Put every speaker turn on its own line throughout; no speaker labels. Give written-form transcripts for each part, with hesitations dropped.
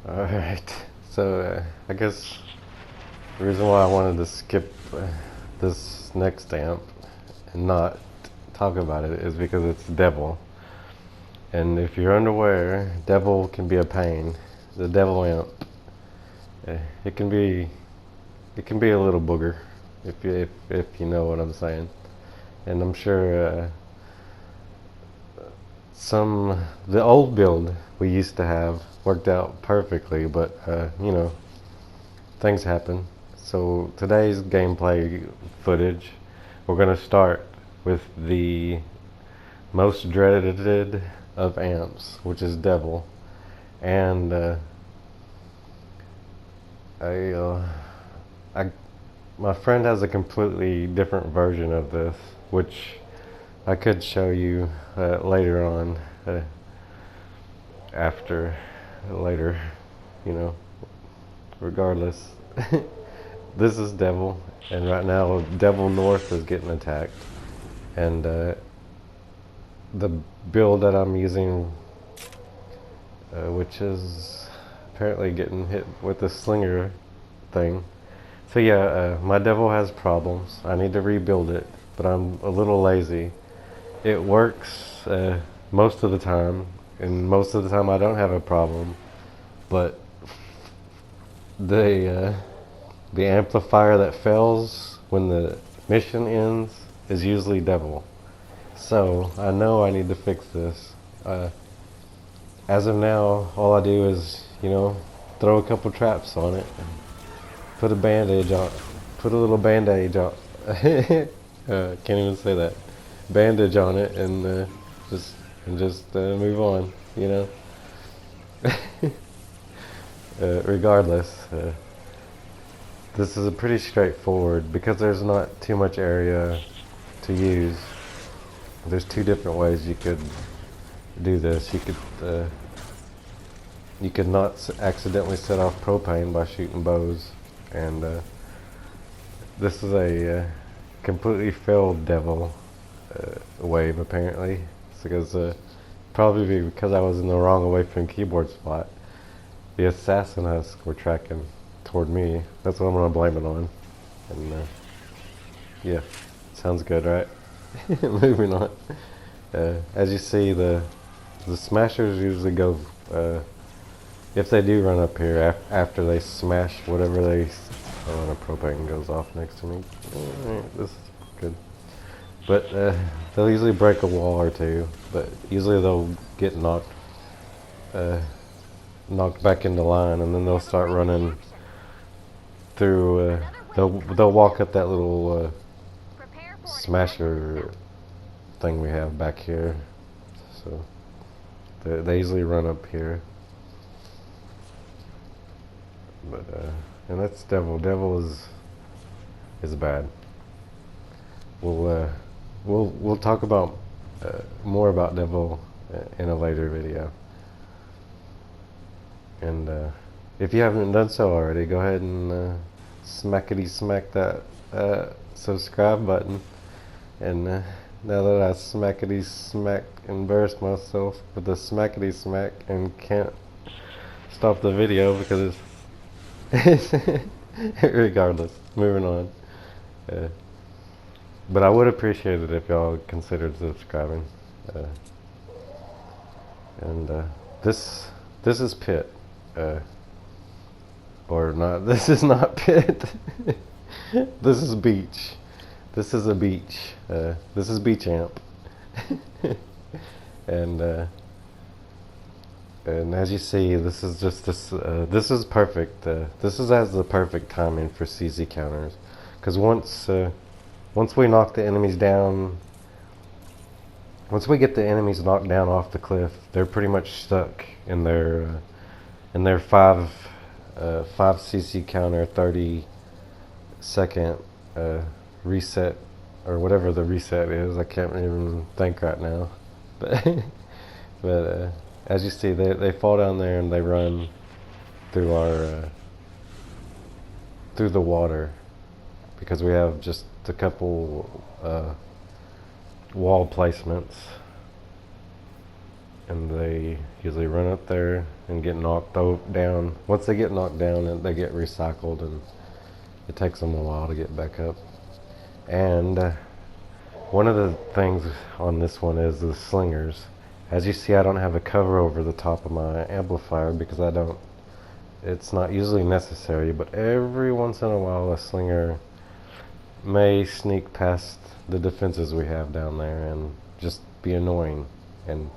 Alright, so I guess the reason why I wanted to skip this next amp and not talk about it is because it's Devil. And if you're unaware, Devil can be a pain. The Devil amp, it can be a little booger if you know what I'm saying. And I'm sure the old build we used to have worked out perfectly, but things happen. So today's gameplay footage, we're gonna start with the most dreaded of amps, which is Devil, and I my friend has a completely different version of this, which I could show you later on, after later, you know. Regardless, this is Devil, and right now Devil North is getting attacked, and the build that I'm using, which is apparently getting hit with the slinger thing. So yeah, my Devil has problems. I need to rebuild it, but I'm a little lazy. It works most of the time, and most of the time I don't have a problem, but the amplifier that fails when the mission ends is usually Devil. So I know I need to fix this. As of now, all I do is, throw a couple traps on it, and put a bandage on, put a little bandage on. Can't even say that. Bandage on it, and just move on. Regardless, this is a pretty straightforward, because there's not too much area to use. There's two different ways you could do this. You could not accidentally set off propane by shooting bows, and this is a completely failed Devil wave apparently. It's because probably because I was in the wrong away from keyboard spot. The assassin husks were tracking toward me. That's what I'm gonna blame it on. And yeah, sounds good, right? Moving on. As you see, the smashers usually go, if they do run up here after they smash whatever they. Oh, and a propane goes off next to me. Alright, this is good. But they'll usually break a wall or two, but usually they'll get knocked back into line, and then they'll start running through. They'll walk up that little smasher thing we have back here. So they usually run up here. But and that's Devil. Devil is bad. We'll talk about more about Devil in a later video. And if you haven't done so already, go ahead and smackety smack that subscribe button. And now that I smackety smack embarrass myself with the smackety smack and can't stop the video because it's regardless, moving on. But I would appreciate it if y'all considered subscribing. And this is Pit. Or not. This is not Pit. This is Beach. This is a Beach. This is Beach Amp. And as you see, this is just this. This is perfect. This has the perfect timing for CZ counters, because once we knock the enemies down, once we get the enemies knocked down off the cliff, they're pretty much stuck in their 5 CC counter 30-second reset, or whatever the reset is. I can't even think right now. But as you see, they fall down there and they run through our through the water, because we have just a couple wall placements, and they usually run up there and get knocked down. Once they get knocked down, they get recycled, and it takes them a while to get back up. And one of the things on this one is the slingers. As you see, I don't have a cover over the top of my amplifier because it's not usually necessary, but every once in a while a slinger may sneak past the defenses we have down there and just be annoying. And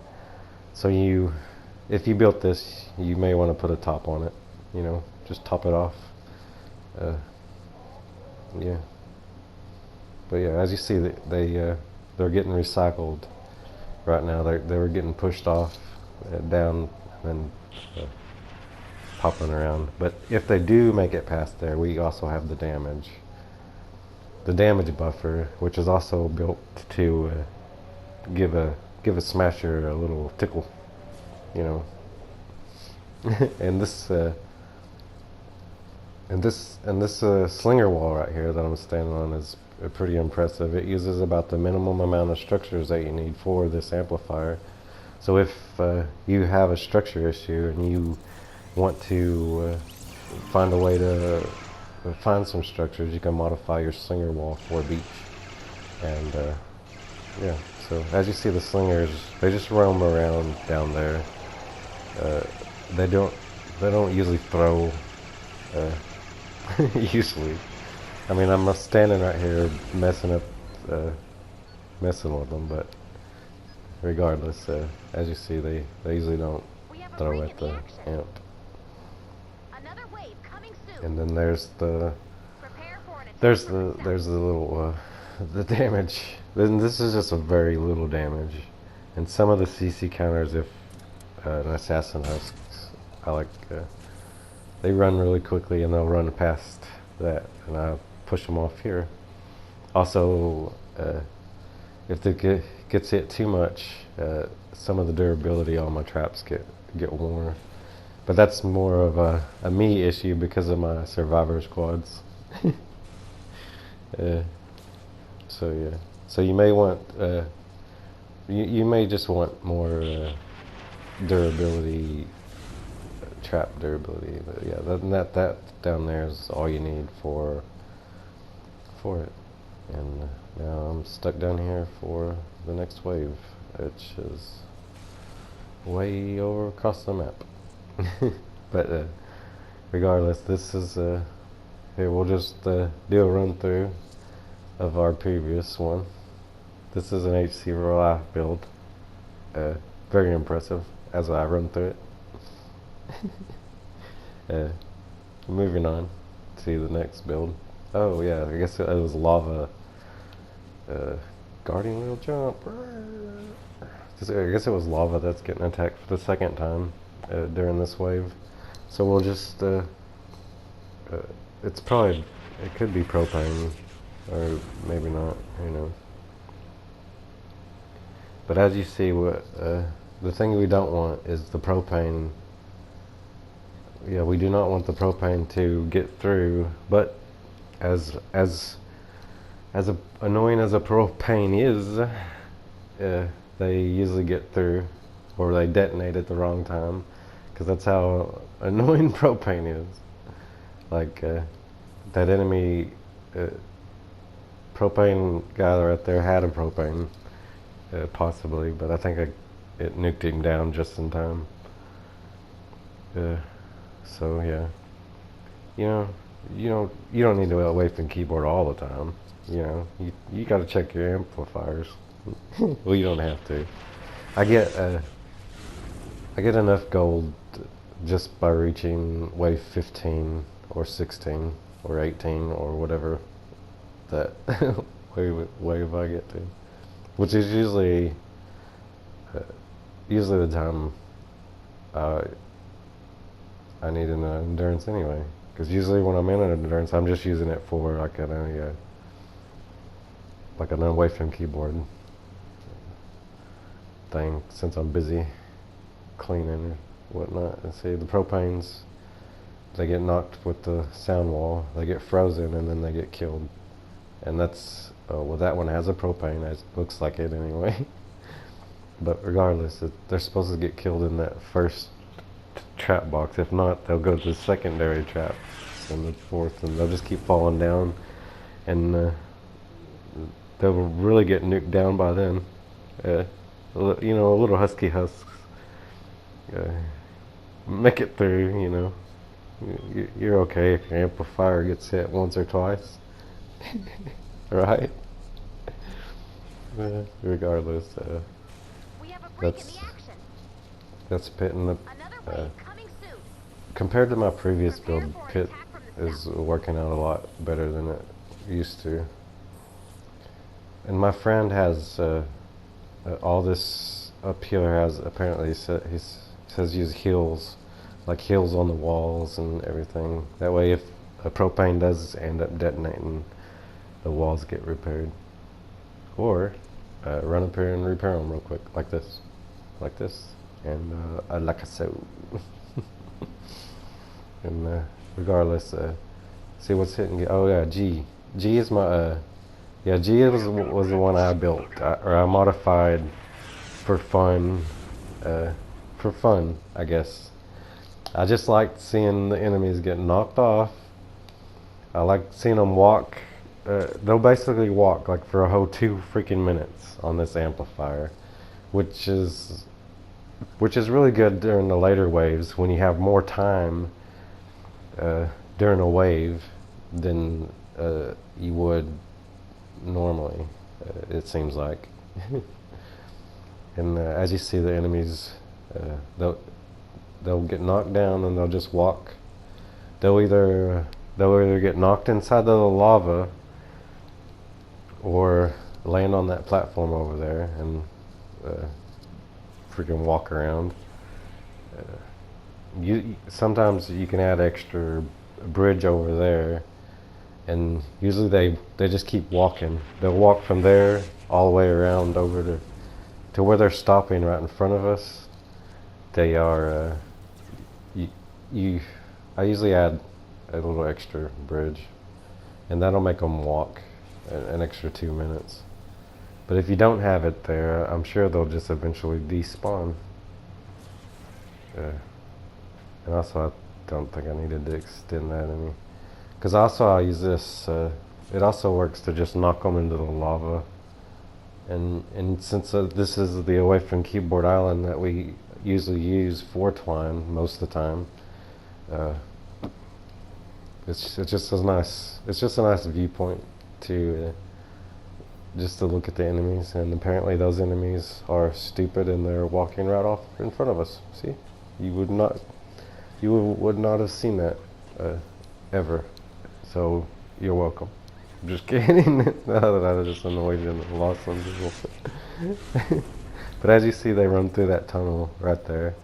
so if you built this, you may want to put a top on it, just top it off. Yeah. But yeah, as you see, they're getting recycled right now. They were getting pushed off, down, and popping around. But if they do make it past there, we also have the damage buffer, which is also built to give a smasher a little tickle, and this slinger wall right here that I'm standing on is pretty impressive. It uses about the minimum amount of structures that you need for this amplifier. So if you have a structure issue and you want to find a way to find some structures, you can modify your slinger wall for beach. And yeah, so as you see, the slingers, they just roam around down there. They don't usually throw. Usually, I mean, I'm standing right here messing with them, but regardless, as you see, they usually don't throw at the amp. And then there's the little the damage. Then this is just a very little damage, and some of the CC counters, if an assassin husks, they run really quickly and they'll run past that, and I push them off here. Also, if it gets hit too much, some of the durability on my traps get worn. But that's more of a me issue because of my survivor squads. So yeah, so you may want you may just want more durability. Trap durability, but yeah, that down there is all you need for it. And now I'm stuck down here for the next wave, which is way over across the map. But regardless, this is here. We'll just do a run through of our previous one. This is an HC Roll build. Very impressive as I run through it. Moving on to the next build. Oh yeah, I guess it was lava. Guardian wheel jump. I guess it was lava that's getting attacked for the second time during this wave. So we'll just it could be propane, or maybe not, who knows. But as you see, the thing we don't want is the propane. Yeah, we do not want the propane to get through, but as annoying as a propane is, they usually get through, or they detonate at the wrong time, because that's how annoying propane is. Like that enemy propane guy right there had a propane, possibly, but I think it nuked him down just in time. So yeah, you don't need to wait for the keyboard all the time. You got to check your amplifiers. Well, you don't have to. I get enough gold just by reaching wave 15 or 16 or 18 or whatever that wave I get to, which is usually the time I need an endurance anyway. Because usually when I'm in an endurance, I'm just using it for like an away from keyboard thing, since I'm busy cleaning or whatnot. And see, the propanes, they get knocked with the sound wall, they get frozen, and then they get killed. And that's well, that one has a propane. It looks like it anyway. But regardless, they're supposed to get killed in that first trap box. If not, they'll go to the secondary trap and the fourth, and they'll just keep falling down, and they'll really get nuked down by then. You know, a little husky husks make it through. You know, you're okay if your amplifier gets hit once or twice, right? Regardless, that's that's Pit in the. Compared to my previous build, Pit is working out a lot better than it used to. And my friend has all this up here has apparently he says use heals, like heals on the walls and everything. That way, if a propane does end up detonating, the walls get repaired. Or run up here and repair them real quick, like this, and like so. And regardless, see what's hitting. Oh yeah, G. G is my. Yeah, G was the one I built, or I modified for fun. I guess. I just liked seeing the enemies get knocked off. I like seeing them walk. They'll basically walk like for a whole 2 freaking minutes on this amplifier, which is really good during the later waves when you have more time during a wave than you would normally. It seems like. And as you see, the enemies they'll get knocked down and they'll just walk. They'll either get knocked inside the lava or land on that platform over there and freaking walk around. Sometimes you can add extra bridge over there, and usually they just keep walking. They'll walk from there all the way around over to where they're stopping right in front of us. They are I usually add a little extra bridge, and that'll make them walk an extra 2 minutes. But if you don't have it there, I'm sure they'll just eventually despawn. And also, I don't think I needed to extend that any. Because also I use this, it also works to just knock them into the lava. And since this is the away from keyboard island that we usually use for Twine most of the time, it's just a nice viewpoint to just to look at the enemies. And apparently those enemies are stupid and they're walking right off in front of us. See, you would not have seen that ever. So you're welcome. I'm just kidding. No, that just annoyed you and lost some people. But as you see, they run through that tunnel right there.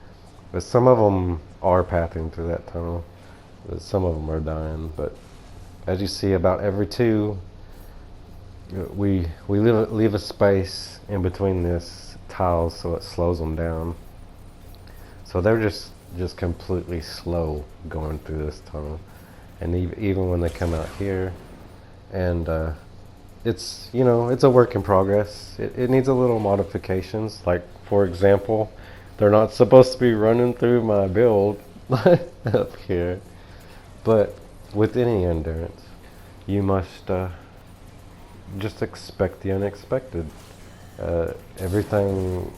But some of them are pathing through that tunnel. But some of them are dying. But as you see, about every 2, we leave a space in between this tiles so it slows them down. So they're just completely slow going through this tunnel. And even when they come out here, and it's a work in progress. It needs a little modifications. Like, for example, they're not supposed to be running through my build up here. But with any endurance, you must just expect the unexpected. Everything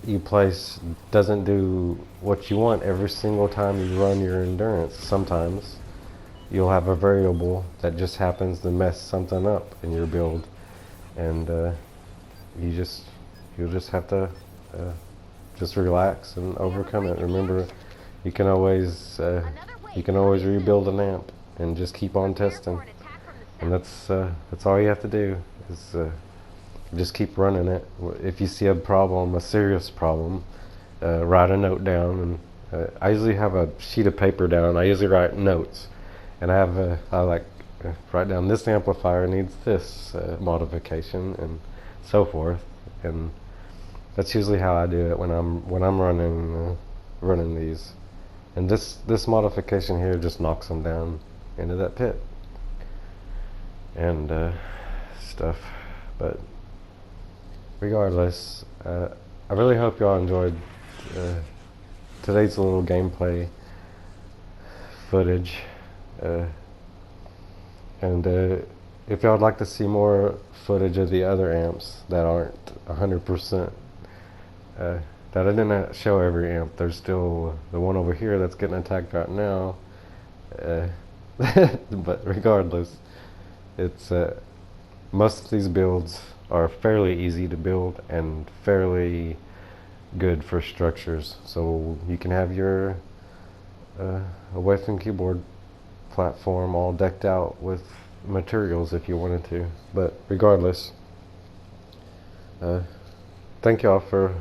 you place doesn't do what you want every single time you run your endurance. Sometimes you'll have a variable that just happens to mess something up in your build, and you'll just have to just relax and overcome it. Remember, you can always rebuild an amp and just keep on testing, and that's all you have to do is just keep running it. If you see a problem, a serious problem, write a note down, and I usually have a sheet of paper down. I usually write notes. And I write down this amplifier needs this modification and so forth, and that's usually how I do it when I'm running these. And this modification here just knocks them down into that pit and stuff. But regardless, I really hope y'all enjoyed today's a little gameplay footage, uh, and if y'all would like to see more footage of the other amps that aren't 100%, that I didn't show every amp. There's still the one over here that's getting attacked right now. But regardless, it's most of these builds are fairly easy to build and fairly good for structures. So you can have your away from keyboard platform all decked out with materials if you wanted to. But regardless, thank y'all for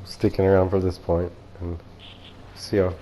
sticking around for this point, and see y'all.